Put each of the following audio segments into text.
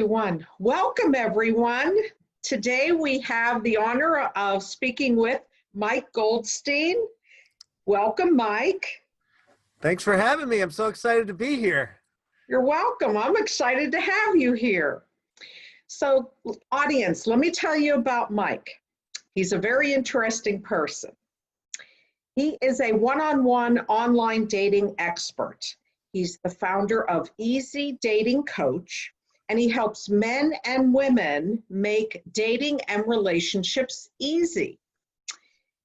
Welcome, everyone. Today we have the honor of speaking with Mike Goldstein. Welcome, Mike. Thanks for having me. I'm so excited to be here. You're welcome. I'm excited to have you here. So, audience, let me tell you about Mike. He's a very interesting person. He is a one-on-one online dating expert. He's the founder of Easy Dating Coach, and he helps men and women make dating and relationships easy.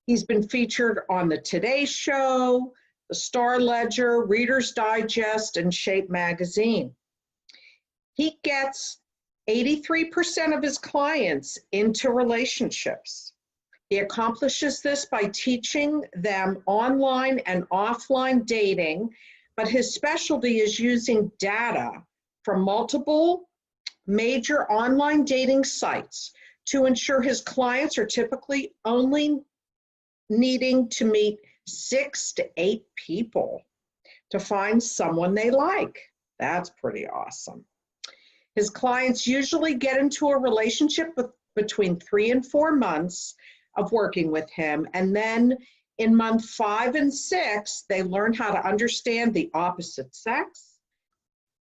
He's been featured on the Today Show, the Star Ledger, Reader's Digest, and Shape Magazine. He gets 83% of his clients into relationships. He accomplishes this by teaching them online and offline dating, but his specialty is using data from multiple major online dating sites to ensure his clients are typically only needing to meet 6 to 8 people to find someone they like. That's pretty awesome. His clients usually get into a relationship between 3 and 4 months of working with him, and then in month 5 and 6, they learn how to understand the opposite sex,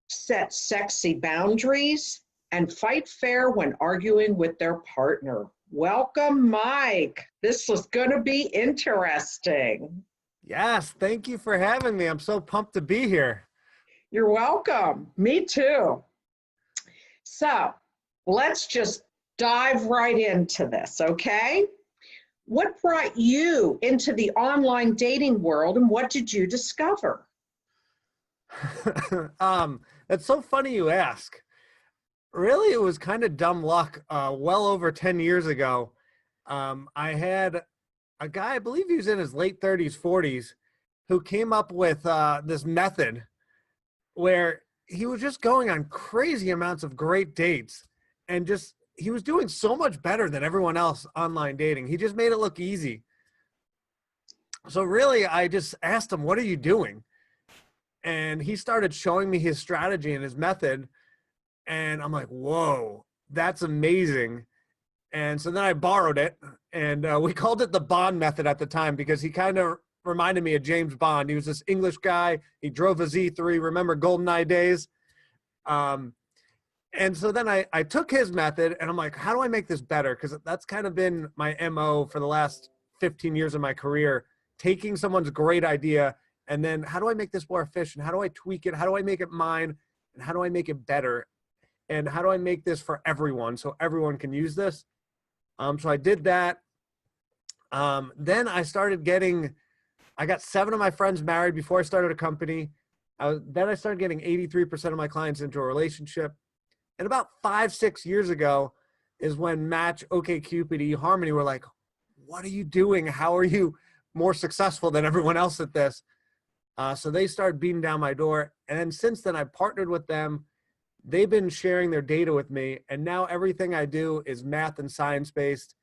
set sexy boundaries, and fight fair when arguing with their partner. Welcome, Mike. This is going to be interesting. Yes, thank you for having me. I'm so pumped to be here. You're welcome. Me too. So let's just dive right into this, okay? What brought you into the online dating world, and what did you discover? That's so funny you ask. Really, it was kind of dumb luck. Well over 10 years ago, I had a guy, I believe he was in his late 30s, 40s, who came up with this method where he was just going on crazy amounts of great dates, and he was doing so much better than everyone else online dating. He just made it look easy. So really, I just asked him, what are you doing? And he started showing me his strategy and his method. And I'm like, whoa, that's amazing. And so then I borrowed it, and we called it the Bond method at the time because he kind of reminded me of James Bond. He was this English guy. He drove a Z3. Remember GoldenEye days? And so then I took his method, and I'm like, how do I make this better? Because that's kind of been my MO for the last 15 years of my career, taking someone's great idea, and then how do I make this more efficient? How do I tweak it? How do I make it mine? And how do I make it better? And how do I make this for everyone so everyone can use this? So I did that. Then I got 7 of my friends married before I started a company. Then I started getting 83% of my clients into a relationship. And about 5-6 years ago is when Match, OkCupid, eHarmony were like, what are you doing? How are you more successful than everyone else at this? So they started beating down my door. And then since then, I partnered with them. They've been sharing their data with me, and now everything I do is math and science-based,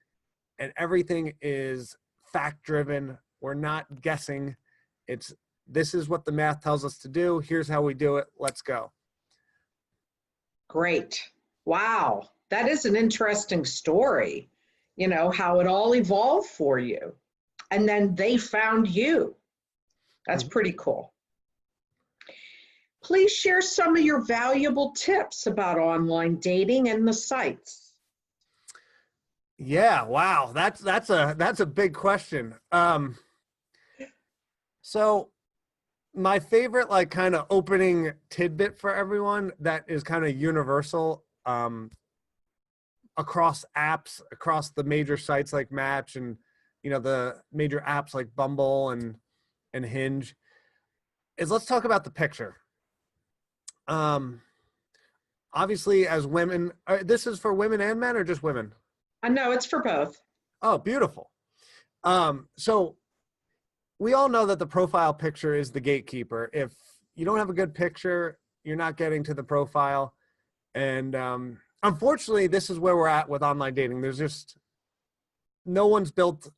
and everything is fact-driven. We're not guessing. This is what the math tells us to do. Here's how we do it. Let's go. Great. Wow. That is an interesting story, you know, how it all evolved for you. And then they found you. That's pretty cool. Please share some of your valuable tips about online dating and the sites. Yeah, wow, that's a big question. So my favorite kind of opening tidbit for everyone that is kind of universal across apps, across the major sites like Match and the major apps like Bumble and Hinge, is let's talk about the picture. Obviously as women, this is for women and men or just women? No, it's for both. Oh, beautiful. So we all know that the profile picture is the gatekeeper. If you don't have a good picture, you're not getting to the profile. And unfortunately, this is where we're at with online dating. There's just no one's built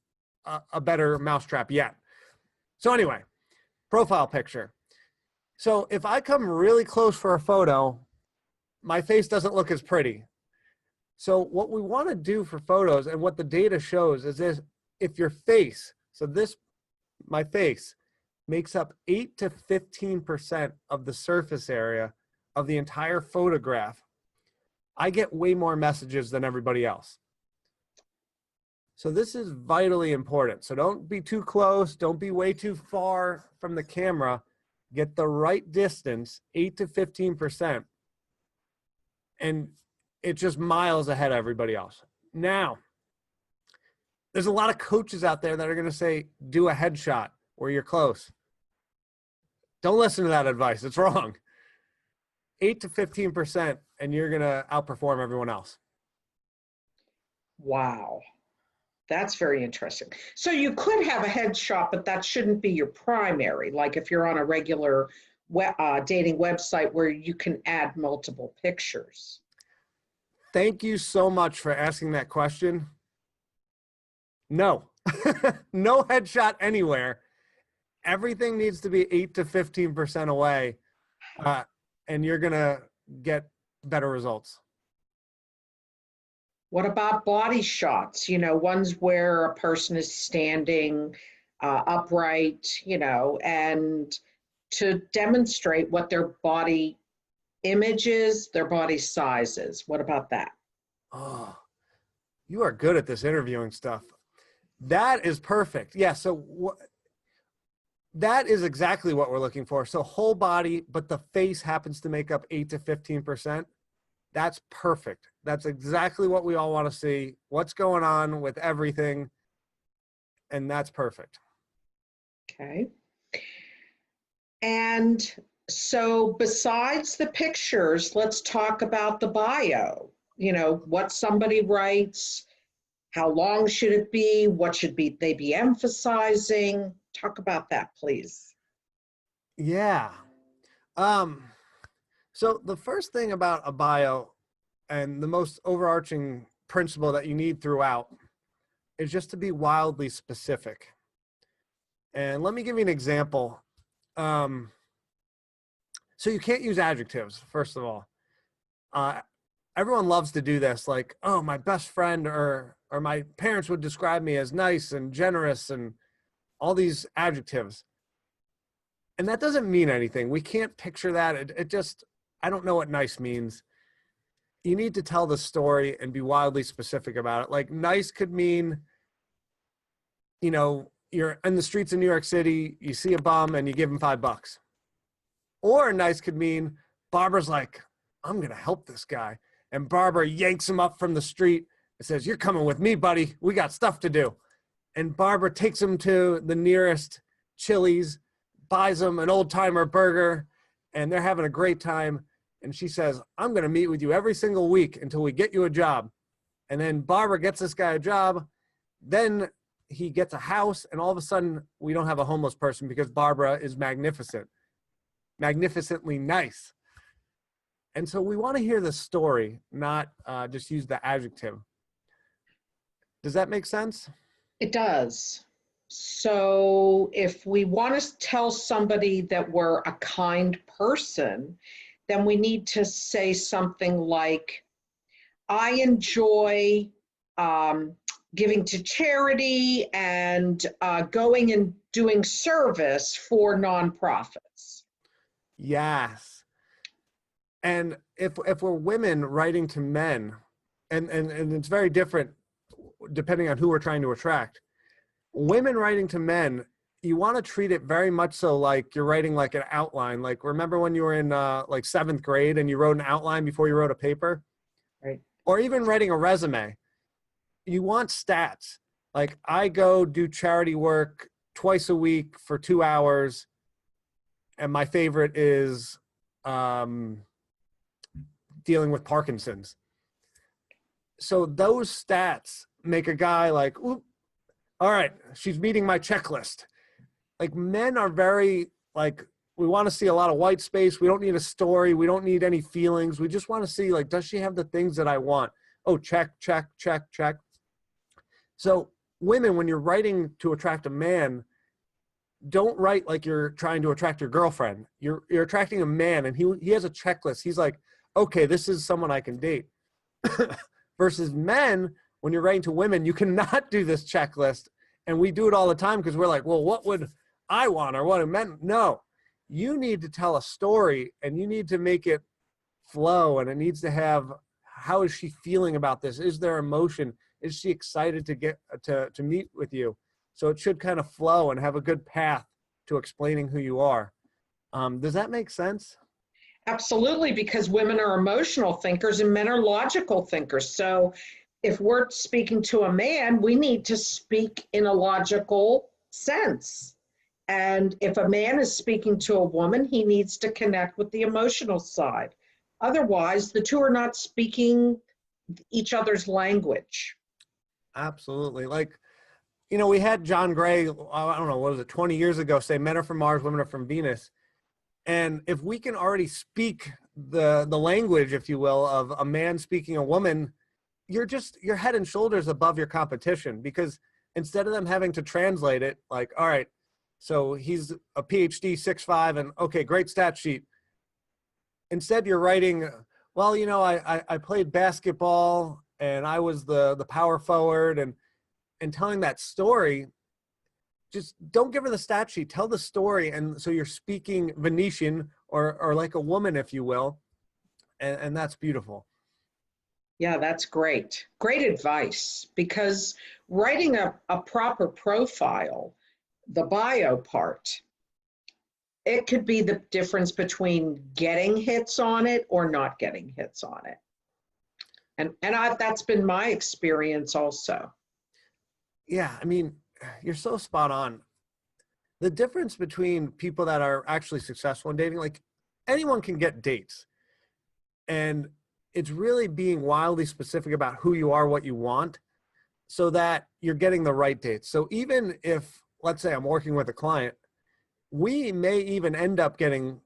a better mousetrap yet. So anyway, profile picture. So if I come really close for a photo, my face doesn't look as pretty. So what we want to do for photos and what the data shows is this: if your face, so this, my face, makes up 8 to 15% of the surface area of the entire photograph, I get way more messages than everybody else. So this is vitally important. So don't be too close. Don't be way too far from the camera. Get the right distance, 8 to 15%. And it's just miles ahead of everybody else. Now, there's a lot of coaches out there that are going to say, do a headshot where you're close. Don't listen to that advice. It's wrong. 8 to 15%, and you're going to outperform everyone else. Wow. That's very interesting. So you could have a headshot, but that shouldn't be your primary. Like if you're on a regular dating website where you can add multiple pictures. Thank you so much for asking that question. No, no headshot anywhere. Everything needs to be 8 to 15% away, and you're going to get better results. What about body shots? You know, ones where a person is standing upright, you know, and to demonstrate what their body image is, their body size is. What about that? Oh, you are good at this interviewing stuff. That is perfect. Yeah, so that is exactly what we're looking for. So whole body, but the face happens to make up 8 to 15%. That's perfect. That's exactly what we all want to see. What's going on with everything. And that's perfect. Okay. And so besides the pictures, let's talk about the bio. You know, what somebody writes, how long should it be? What should they be emphasizing? Talk about that, please. Yeah. So the first thing about a bio, and the most overarching principle that you need throughout, is just to be wildly specific. And let me give you an example. So you can't use adjectives, first of all. Everyone loves to do this, like, oh, my best friend or my parents would describe me as nice and generous and all these adjectives. And that doesn't mean anything. We can't picture that. It just, I don't know what nice means. You need to tell the story and be wildly specific about it. Like nice could mean, you know, you're in the streets of New York City, you see a bum and you give him $5. Or nice could mean Barbara's like, I'm going to help this guy. And Barbara yanks him up from the street and says, you're coming with me, buddy. We got stuff to do. And Barbara takes him to the nearest Chili's, buys him an old timer burger, and they're having a great time. And she says, I'm going to meet with you every single week until we get you a job. And then Barbara gets this guy a job. Then he gets a house. And all of a sudden, we don't have a homeless person because Barbara is magnificent, magnificently nice. And so we want to hear the story, not just use the adjective. Does that make sense? It does. So if we want to tell somebody that we're a kind person, then we need to say something like, I enjoy giving to charity and going and doing service for nonprofits. Yes. And if we're women writing to men, and it's very different depending on who we're trying to attract. Women writing to men, you want to treat it very much so like you're writing like an outline. Like, remember when you were in like 7th grade and you wrote an outline before you wrote a paper? Right. Or even writing a resume. You want stats. Like, I go do charity work twice a week for 2 hours, and my favorite is dealing with Parkinson's. So those stats make a guy like, oop, all right, she's meeting my checklist. Like, men are very, like, we want to see a lot of white space. We don't need a story. We don't need any feelings. We just want to see, like, does she have the things that I want? Oh, check, check, check, check. So women, when you're writing to attract a man, don't write like you're trying to attract your girlfriend. You're attracting a man, and he has a checklist. He's like, okay, this is someone I can date. Versus men, when you're writing to women, you cannot do this checklist. And we do it all the time because we're like, well, what would I want, or what do men? No, you need to tell a story, and you need to make it flow, and it needs to have, how is she feeling about this? Is there emotion? Is she excited to get to meet with you? So it should kind of flow and have a good path to explaining who you are. Does that make sense? Absolutely, because women are emotional thinkers and men are logical thinkers. So if we're speaking to a man, we need to speak in a logical sense. And if a man is speaking to a woman, he needs to connect with the emotional side. Otherwise, the two are not speaking each other's language. Absolutely. Like, you know, we had John Gray, I don't know, what was it, 20 years ago, say men are from Mars, women are from Venus. And if we can already speak the language, if you will, of a man speaking a woman, you're head and shoulders above your competition, because instead of them having to translate it, like, all right, so he's a PhD, 6'5", and okay, great stat sheet. Instead, you're writing, well, you know, I played basketball and I was the power forward, and telling that story. Just don't give her the stat sheet, tell the story. And so you're speaking Venetian, or like a woman, if you will. And that's beautiful. Yeah, that's great. Great advice, because writing a proper profile, the bio part, it could be the difference between getting hits on it or not getting hits on it. That's been my experience also. Yeah, I mean, you're so spot on. The difference between people that are actually successful in dating, like, anyone can get dates. And it's really being wildly specific about who you are, what you want, so that you're getting the right dates. So even if, let's say I'm working with a client, we may even end up getting,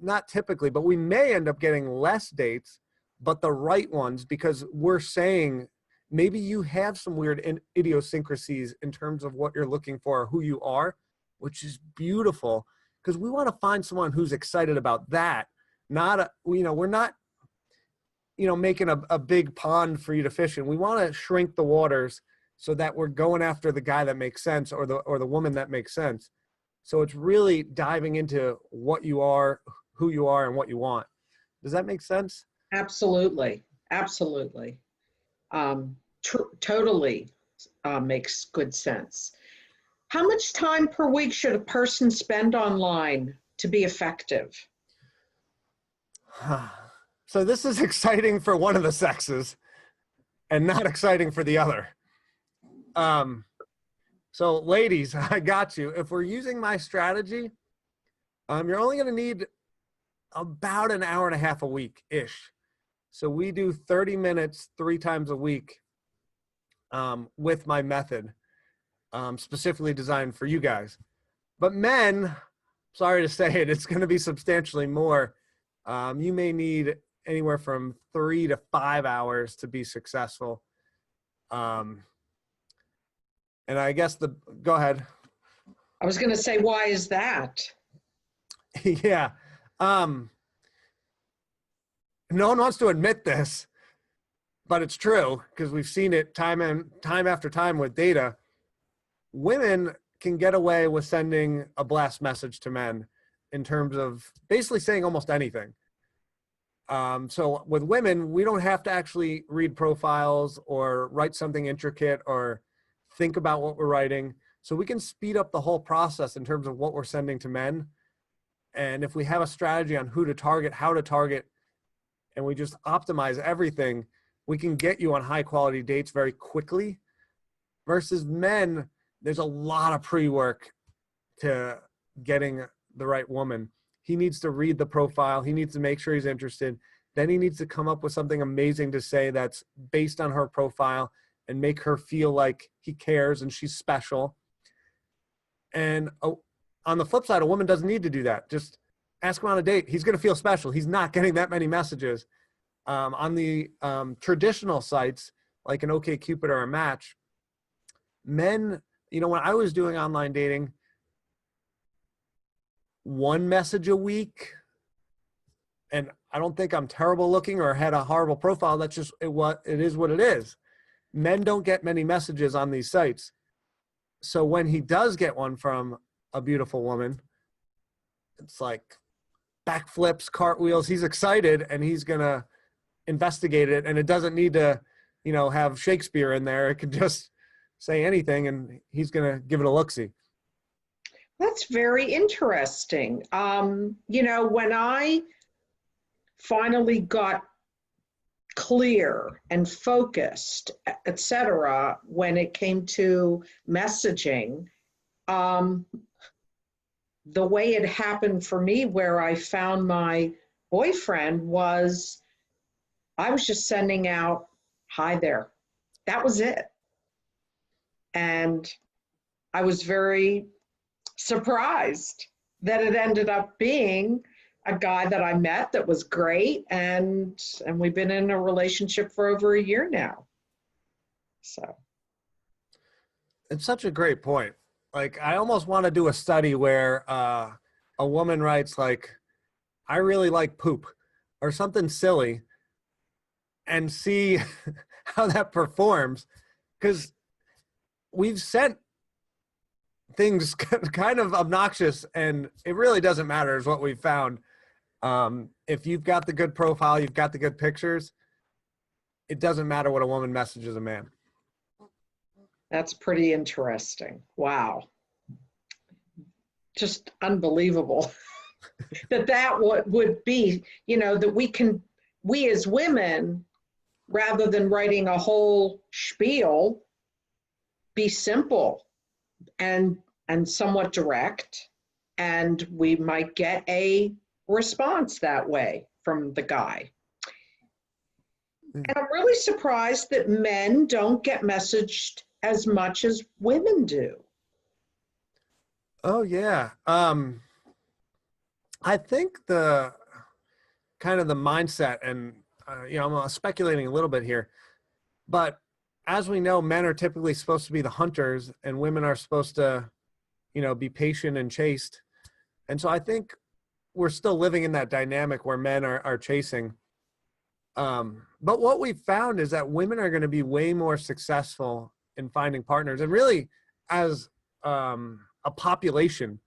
not typically, but we may end up getting less dates, but the right ones, because we're saying maybe you have some weird idiosyncrasies in terms of what you're looking for, who you are, which is beautiful, because we want to find someone who's excited about that. Not, we're not, making a big pond for you to fish in. We want to shrink the waters so that we're going after the guy that makes sense, or the woman that makes sense. So it's really diving into what you are, who you are, and what you want. Does that make sense? Absolutely. Absolutely. Totally makes good sense. How much time per week should a person spend online to be effective? So this is exciting for one of the sexes and not exciting for the other. So ladies, I got you. If we're using my strategy, you're only going to need about an hour and a half a week-ish. So we do 30 minutes 3 times a week with my method, specifically designed for you guys. But men, sorry to say it, it's going to be substantially more. You may need anywhere from 3 to 5 hours to be successful. And I guess go ahead. I was going to say, why is that? Yeah. No one wants to admit this, but it's true, because we've seen it time after time with data. Women can get away with sending a blast message to men in terms of basically saying almost anything. So with women, we don't have to actually read profiles or write something intricate or think about what we're writing. So we can speed up the whole process in terms of what we're sending to men. And if we have a strategy on who to target, how to target, and we just optimize everything, we can get you on high quality dates very quickly. Versus men, there's a lot of pre-work to getting the right woman. He needs to read the profile. He needs to make sure he's interested. Then he needs to come up with something amazing to say that's based on her profile and make her feel like he cares and she's special. And on the flip side, a woman doesn't need to do that. Just ask him on a date. He's going to feel special. He's not getting that many messages. On the traditional sites, like an OkCupid or a Match, men, when I was doing online dating, 1 message a week, and I don't think I'm terrible looking or had a horrible profile. That's just what it is. What it is. Men don't get many messages on these sites. So when he does get one from a beautiful woman, it's like backflips, cartwheels. He's excited and he's going to investigate it. And it doesn't need to, have Shakespeare in there. It can just say anything and he's going to give it a look-see. That's very interesting. When I finally got clear and focused, etc., when it came to messaging, the way it happened for me, where I found my boyfriend, was I was just sending out, "Hi there." That was it. And I was very surprised that it ended up being a guy that I met that was great, and we've been in a relationship for over a year now. So it's such a great point. Like, I almost want to do a study where a woman writes like, "I really like poop," or something silly, and see how that performs, because we've sent things kind of obnoxious, and it really doesn't matter is what we've found. If you've got the good profile, you've got the good pictures, it doesn't matter what a woman messages a man. that's pretty interesting. Wow. Just unbelievable that would be, that we as women, rather than writing a whole spiel, be simple and somewhat direct, and we might get a response that way from the guy. And I'm really surprised that men don't get messaged as much as women do. Oh yeah. I think the kind of the mindset, and I'm speculating a little bit here, but as we know, men are typically supposed to be the hunters and women are supposed to, be patient and chaste. And so I think we're still living in that dynamic where men are chasing. But what we've found is that women are going to be way more successful in finding partners. And really, as a population,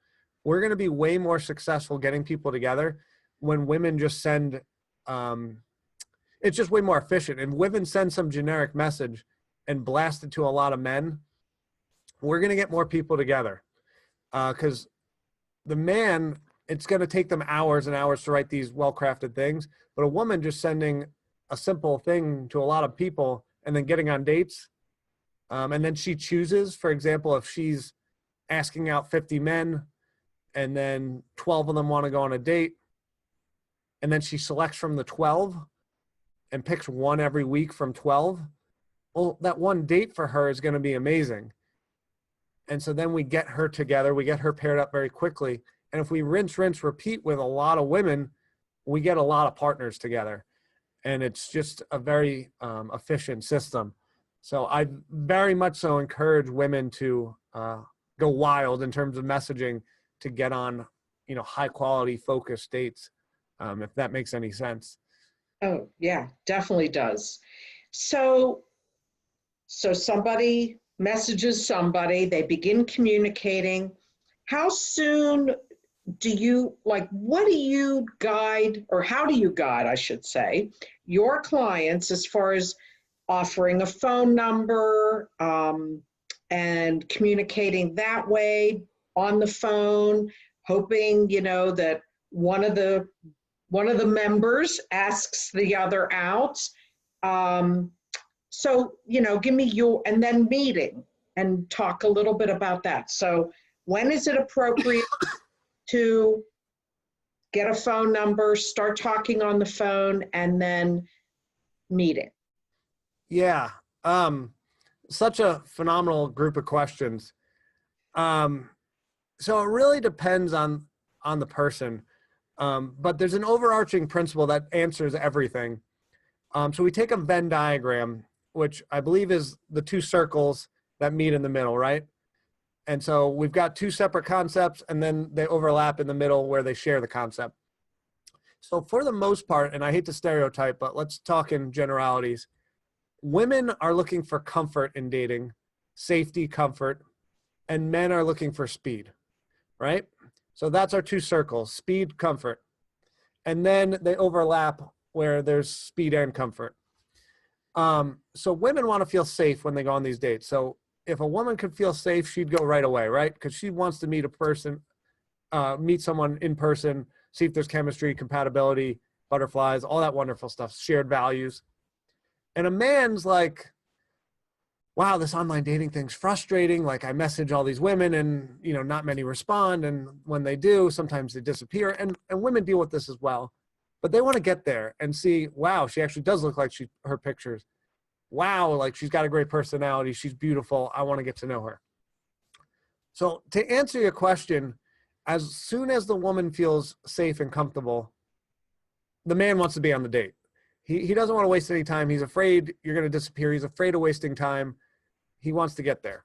we're going to be way more successful getting people together when women just send, it's just way more efficient. And women send some generic message and blast it to a lot of men, we're going to get more people together. Because the man, it's going to take them hours and hours to write these well-crafted things. But a woman just sending a simple thing to a lot of people and then getting on dates, and then she chooses, for example, if she's asking out 50 men and then 12 of them want to go on a date, and then she selects from the 12 and picks one every week from 12, well, that one date for her is going to be amazing. And so then we get her together, we get her paired up very quickly. And if we rinse, repeat with a lot of women, we get a lot of partners together. And it's just a very efficient system. So I very much so encourage women to go wild in terms of messaging to get on, high quality focused dates, if that makes any sense. Oh, yeah, definitely does. So somebody messages somebody, they begin communicating. How soon what do you guide, or how do you guide, I should say, your clients as far as offering a phone number and communicating that way on the phone, hoping, that one of the members asks the other out. So, give me and then meeting and talk a little bit about that. So when is it appropriate to get a phone number, start talking on the phone, and then meeting? Yeah. Such a phenomenal group of questions. So it really depends on the person. But there's an overarching principle that answers everything. So we take a Venn diagram, which I believe is the two circles that meet in the middle, right? And so we've got two separate concepts, and then they overlap in the middle where they share the concept. So for the most part, and I hate to stereotype, but let's talk in generalities. Women are looking for comfort in dating, safety, comfort, and men are looking for speed, right? So that's our two circles, speed, comfort. And then they overlap where there's speed and comfort. So women want to feel safe when they go on these dates. So if a woman could feel safe, she'd go right away, right? Because she wants to meet a person, meet someone in person, see if there's chemistry, compatibility, butterflies, all that wonderful stuff, shared values. And a man's like, wow, this online dating thing's frustrating. Like I message all these women and, you know, not many respond. And when they do, sometimes they disappear. And women deal with this as well. But they want to get there and see, wow, she actually does look like her pictures. Wow, like she's got a great personality. She's beautiful. I want to get to know her. So to answer your question, as soon as the woman feels safe and comfortable, the man wants to be on the date. He doesn't want to waste any time. He's afraid you're going to disappear. He's afraid of wasting time. He wants to get there.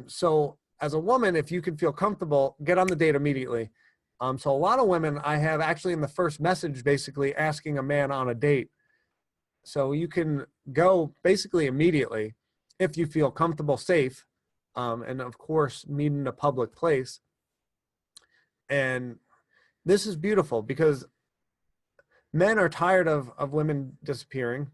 So as a woman, if you can feel comfortable, get on the date immediately. So a lot of women I have actually in the first message basically asking a man on a date. So you can go basically immediately if you feel comfortable, safe, and of course meet in a public place. And this is beautiful because men are tired of women disappearing.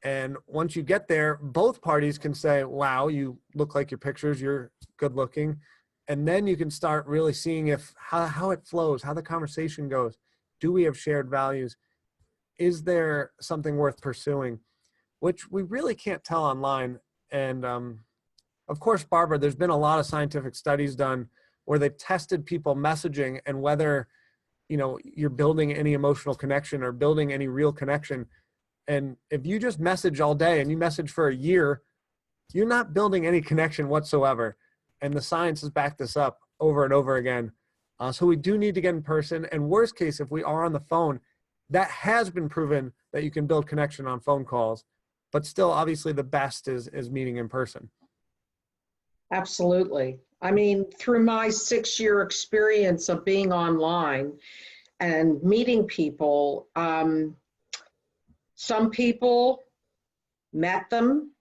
And once you get there, both parties can say, wow, you look like your pictures, you're good looking. And then you can start really seeing how it flows, how the conversation goes. Do we have shared values? Is there something worth pursuing? Which we really can't tell online. And of course, Barbara, there's been a lot of scientific studies done where they've tested people messaging and whether, you know, you're building any emotional connection or building any real connection. And if you just message all day and you message for a year, you're not building any connection whatsoever. And the science has backed this up over and over again. So we do need to get in person. And worst case, if we are on the phone, that has been proven that you can build connection on phone calls. But still, obviously, the best is meeting in person. Absolutely. I mean, through my 6-year experience of being online and meeting people, some people met them,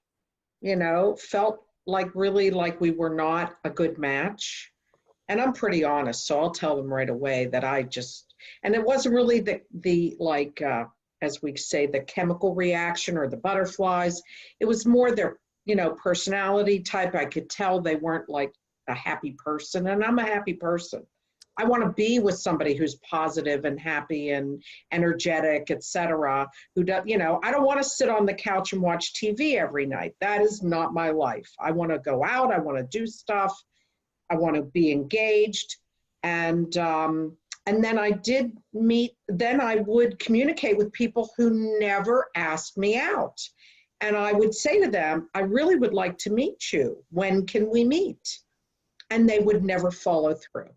you know, felt like really like we were not a good match. And I'm pretty honest, so I'll tell them right away that and it wasn't really as we say, the chemical reaction or the butterflies. It was more their, you know, personality type. I could tell they weren't like a happy person, and I'm a happy person. I want to be with somebody who's positive and happy and energetic, etc. Who does, you know, I don't want to sit on the couch and watch TV every night. That is not my life. I want to go out. I want to do stuff. I want to be engaged. And then I would communicate with people who never asked me out. And I would say to them, I really would like to meet you. When can we meet? And they would never follow through.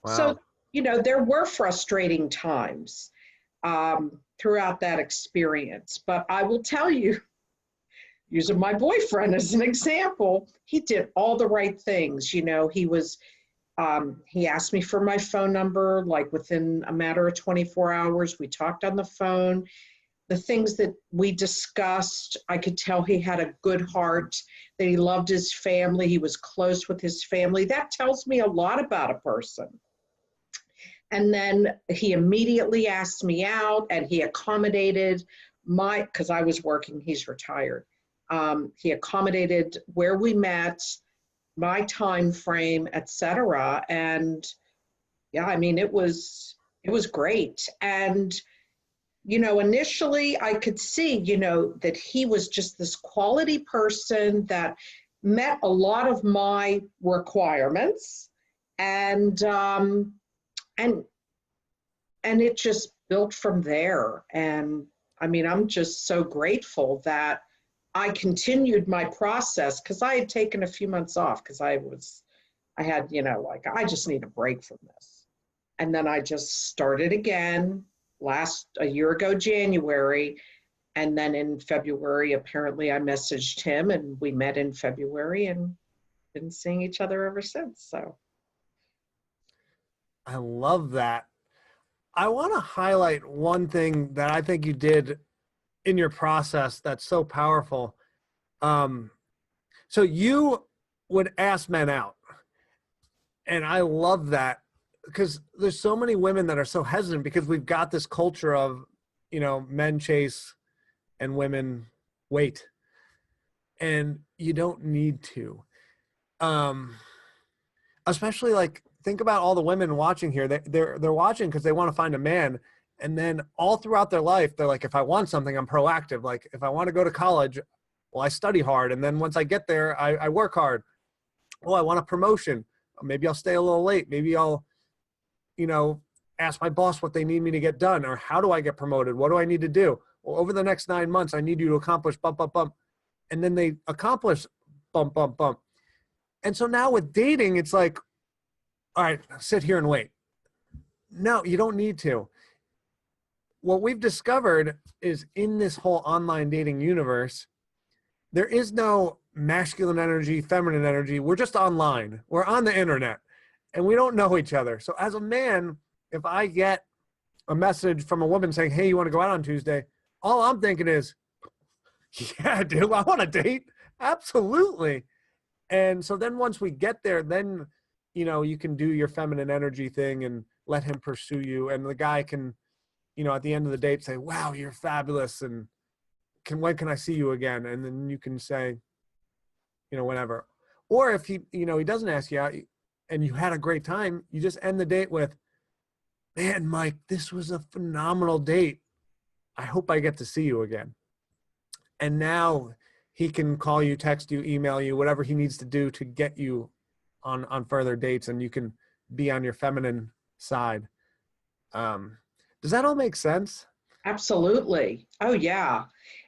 Wow. So, you know, there were frustrating times throughout that experience. But I will tell you, using my boyfriend as an example, he did all the right things. You know, he asked me for my phone number, like within a matter of 24 hours. We talked on the phone. The things that we discussed, I could tell he had a good heart, that he loved his family, he was close with his family. That tells me a lot about a person. And then he immediately asked me out, and he accommodated because I was working, he's retired. He accommodated where we met, my time frame, etc. And yeah, I mean, it was great. And, you know, initially I could see, you know, that he was just this quality person that met a lot of my requirements. And it just built from there. And I mean, I'm just so grateful that I continued my process, because I had taken a few months off because I had, you know, like, I just need a break from this. And then I just started again a year ago, January. And then in February, apparently I messaged him and we met in February and been seeing each other ever since. So I love that. I want to highlight one thing that I think you did in your process that's so powerful. So you would ask men out, and I love that because there's so many women that are so hesitant because we've got this culture of, men chase and women wait, and you don't need to. Um, Especially like think about all the women watching here. They're watching because they want to find a man, and then all throughout their life, they're like, if I want something, I'm proactive. Like if I want to go to college, well, I study hard, and then once I get there, I work hard. Oh, I want a promotion. Maybe I'll stay a little late. Maybe I'll, ask my boss what they need me to get done, or how do I get promoted? What do I need to do? Well, over the next 9 months, I need you to accomplish bump, bump, bump. And then they accomplish bump, bump, bump. And so now with dating, it's like, all right, sit here and wait. No, you don't need to. What we've discovered is in this whole online dating universe, there is no masculine energy, feminine energy. We're just online. We're on the internet and we don't know each other. So as a man, if I get a message from a woman saying, hey, you want to go out on Tuesday? All I'm thinking is, yeah, dude, I want a date. Absolutely. And so then once we get there, then, you can do your feminine energy thing and let him pursue you. And the guy can, at the end of the date say, wow, you're fabulous. And when can I see you again? And then you can say, whenever. Or if he doesn't ask you out and you had a great time, you just end the date with, man, Mike, this was a phenomenal date. I hope I get to see you again. And now he can call you, text you, email you, whatever he needs to do to get you on further dates, and you can be on your feminine side. Does that all make sense? Absolutely. Oh, yeah.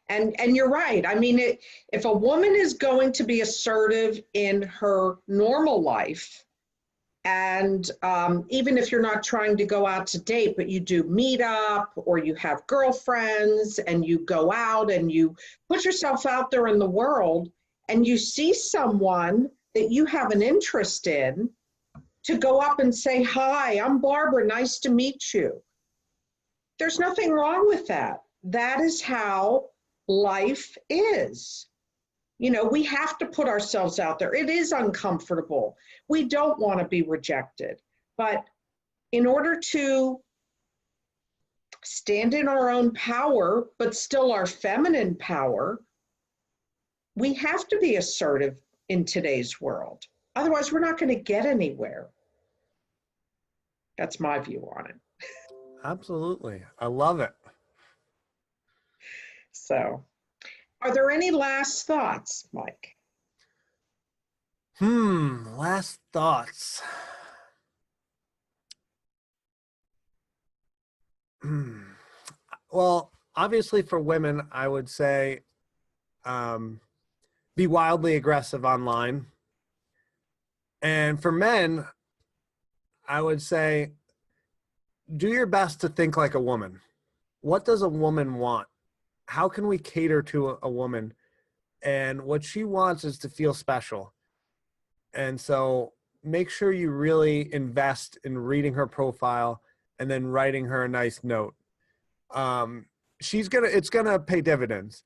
And you're right. I mean, if a woman is going to be assertive in her normal life, and even if you're not trying to go out to date, but you do meet up or you have girlfriends and you go out and you put yourself out there in the world and you see someone that you have an interest in, to go up and say, hi, I'm Barbara, nice to meet you. There's nothing wrong with that. That is how life is. We have to put ourselves out there. It is uncomfortable. We don't want to be rejected. But in order to stand in our own power, but still our feminine power, we have to be assertive in today's world. Otherwise, we're not going to get anywhere. That's my view on it. Absolutely. I love it. So, are there any last thoughts, Mike? Last thoughts. Well, obviously for women, I would say be wildly aggressive online. And for men, I would say do your best to think like a woman. What does a woman want? How can we cater to a woman? And what she wants is to feel special. And so make sure you really invest in reading her profile and then writing her a nice note. It's gonna pay dividends.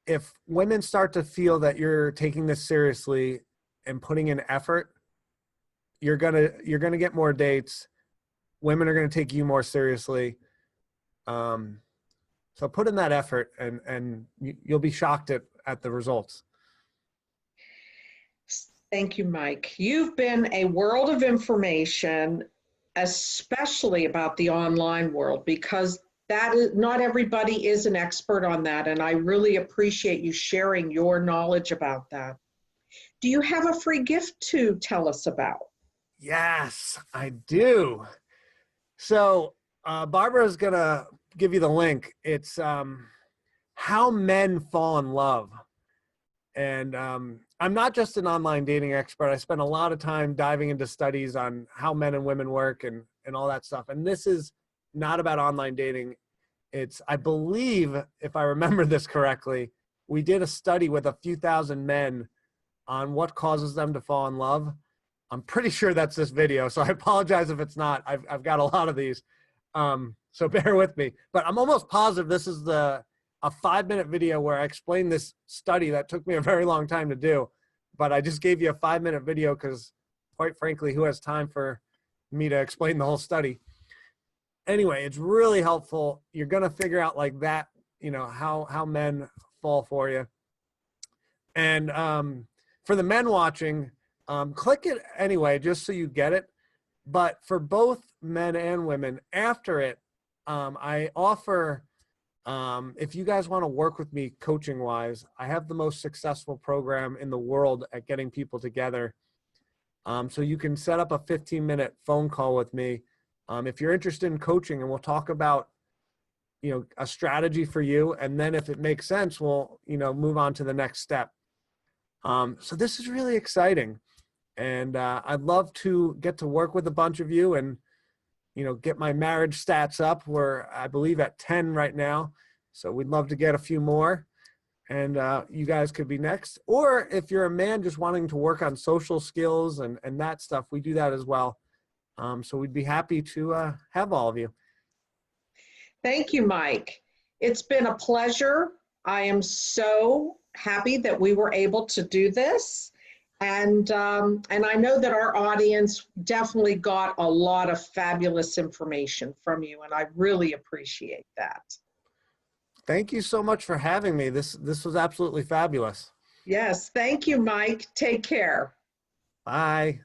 If women start to feel that you're taking this seriously and putting in effort, you're gonna get more dates. Women are gonna take you more seriously. So put in that effort, and you'll be shocked at the results. Thank you, Mike. You've been a world of information, especially about the online world, because not everybody is an expert on that, and I really appreciate you sharing your knowledge about that. Do you have a free gift to tell us about? Yes, I do. So Barbara's going to give you the link. It's How Men Fall in Love. And I'm not just an online dating expert. I spend a lot of time diving into studies on how men and women work and all that stuff. And this is not about online dating. I believe, if I remember this correctly, we did a study with a few thousand men on what causes them to fall in love. I'm pretty sure that's this video, so I apologize if it's not. I've got a lot of these. So bear with me. But I'm almost positive this is a 5-minute video where I explain this study that took me a very long time to do. But I just gave you a 5-minute video because, quite frankly, who has time for me to explain the whole study? Anyway, it's really helpful. You're going to figure out like that, you know, how men fall for you. And for the men watching, click it anyway, just so you get it. But for both men and women, after it, I offer, if you guys want to work with me coaching wise, I have the most successful program in the world at getting people together. So you can set up a 15-minute phone call with me. If you're interested in coaching, and we'll talk about, you know, a strategy for you. And then if it makes sense, we'll, you know, move on to the next step. So this is really exciting. And I'd love to get to work with a bunch of you and, you know, get my marriage stats up. We're, I believe, at 10 right now. So we'd love to get a few more. And you guys could be next. Or if you're a man just wanting to work on social skills and that stuff, we do that as well. So we'd be happy to have all of you. Thank you, Mike. It's been a pleasure. I am so happy that we were able to do this. And I know that our audience definitely got a lot of fabulous information from you, and I really appreciate that. Thank you so much for having me. This was absolutely fabulous. Yes, thank you, Mike. Take care. Bye.